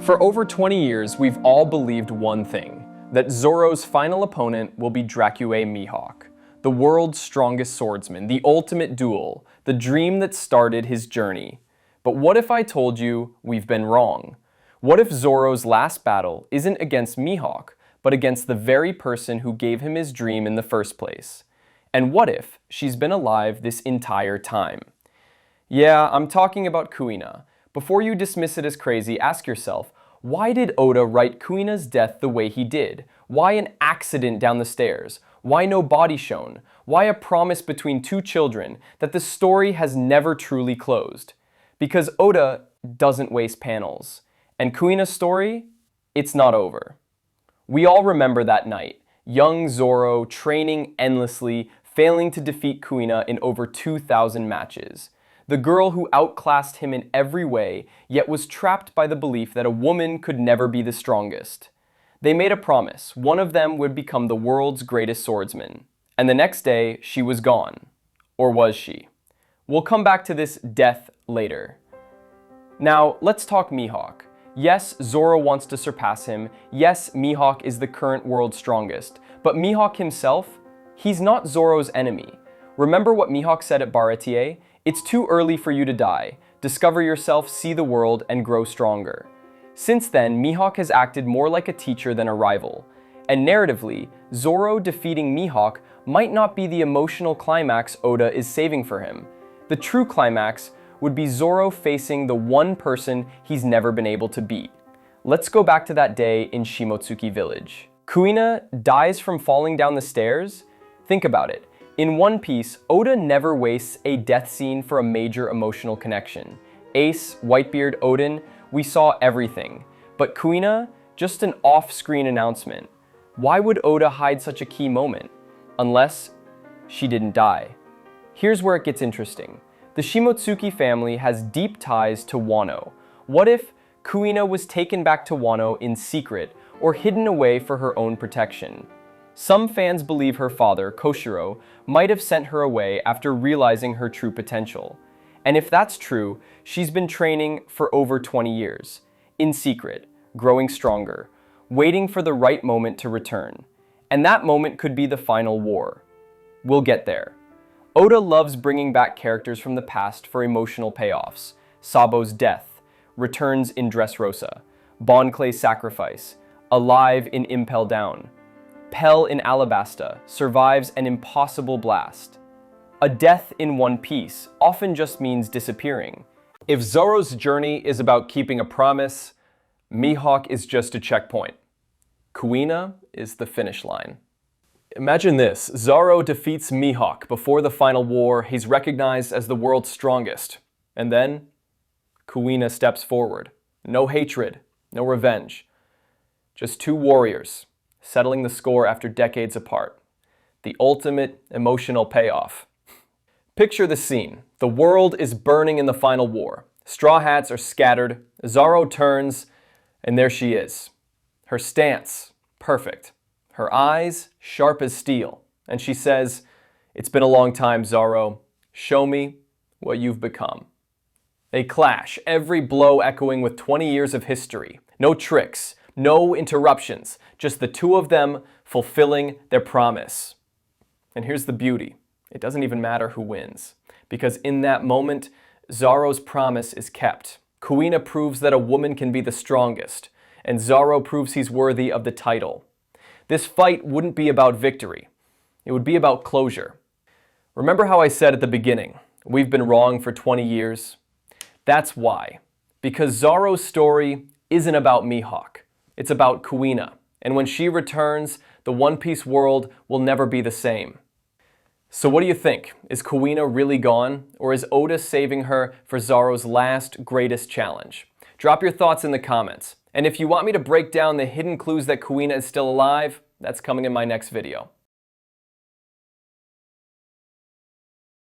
For over 20 years, we've all believed one thing, that Zoro's final opponent will be Dracule Mihawk, the world's strongest swordsman, the ultimate duel, the dream that started his journey. But what if I told you we've been wrong? What if Zoro's last battle isn't against Mihawk, but against the very person who gave him his dream in the first place? And what if she's been alive this entire time? Yeah, I'm talking about Kuina. Before you dismiss it as crazy, ask yourself, why did Oda write Kuina's death the way he did? Why an accident down the stairs? Why no body shown? Why a promise between two children that the story has never truly closed? Because Oda doesn't waste panels. And Kuina's story, it's not over. We all remember that night, young Zoro training endlessly, failing to defeat Kuina in over 2,000 matches. The girl who outclassed him in every way, yet was trapped by the belief that a woman could never be the strongest. They made a promise, one of them would become the world's greatest swordsman. And the next day, she was gone. Or was she? We'll come back to this death later. Now, let's talk Mihawk. Yes, Zoro wants to surpass him. Yes, Mihawk is the current world's strongest. But Mihawk himself, he's not Zoro's enemy. Remember what Mihawk said at Baratie? It's too early for you to die. Discover yourself, see the world, and grow stronger. Since then, Mihawk has acted more like a teacher than a rival. And narratively, Zoro defeating Mihawk might not be the emotional climax Oda is saving for him. The true climax would be Zoro facing the one person he's never been able to beat. Let's go back to that day in Shimotsuki Village. Kuina dies from falling down the stairs? Think about it. In One Piece, Oda never wastes a death scene for a major emotional connection. Ace, Whitebeard, Odin, we saw everything. But Kuina, just an off-screen announcement. Why would Oda hide such a key moment? Unless she didn't die. Here's where it gets interesting. The Shimotsuki family has deep ties to Wano. What if Kuina was taken back to Wano in secret or hidden away for her own protection? Some fans believe her father, Koshiro, might have sent her away after realizing her true potential. And if that's true, she's been training for over 20 years, in secret, growing stronger, waiting for the right moment to return. And that moment could be the final war. We'll get there. Oda loves bringing back characters from the past for emotional payoffs. Sabo's death, returns in Dressrosa, Bon Clay's sacrifice, alive in Impel Down. Pell in Alabasta survives an impossible blast. A death in One Piece often just means disappearing. If Zoro's journey is about keeping a promise, Mihawk is just a checkpoint. Kuina is the finish line. Imagine this, Zoro defeats Mihawk before the final war. He's recognized as the world's strongest. And then, Kuina steps forward. No hatred, no revenge. Just two warriors, settling the score after decades apart. The ultimate emotional payoff. Picture the scene. The world is burning in the final war. Straw hats are scattered. Zoro turns, and there she is. Her stance, perfect. Her eyes, sharp as steel. And she says, "It's been a long time, Zoro. Show me what you've become." They clash, every blow echoing with 20 years of history. No tricks, no interruptions, just the two of them fulfilling their promise. And here's the beauty. It doesn't even matter who wins, because in that moment, Zoro's promise is kept. Kuina proves that a woman can be the strongest, and Zoro proves he's worthy of the title. This fight wouldn't be about victory. It would be about closure. Remember how I said at the beginning, we've been wrong for 20 years? That's why. Because Zoro's story isn't about Mihawk. It's about Kuina. And when she returns, the One Piece world will never be the same. So what do you think? Is Kuina really gone? Or is Oda saving her for Zoro's last greatest challenge? Drop your thoughts in the comments. And if you want me to break down the hidden clues that Kuina is still alive, that's coming in my next video.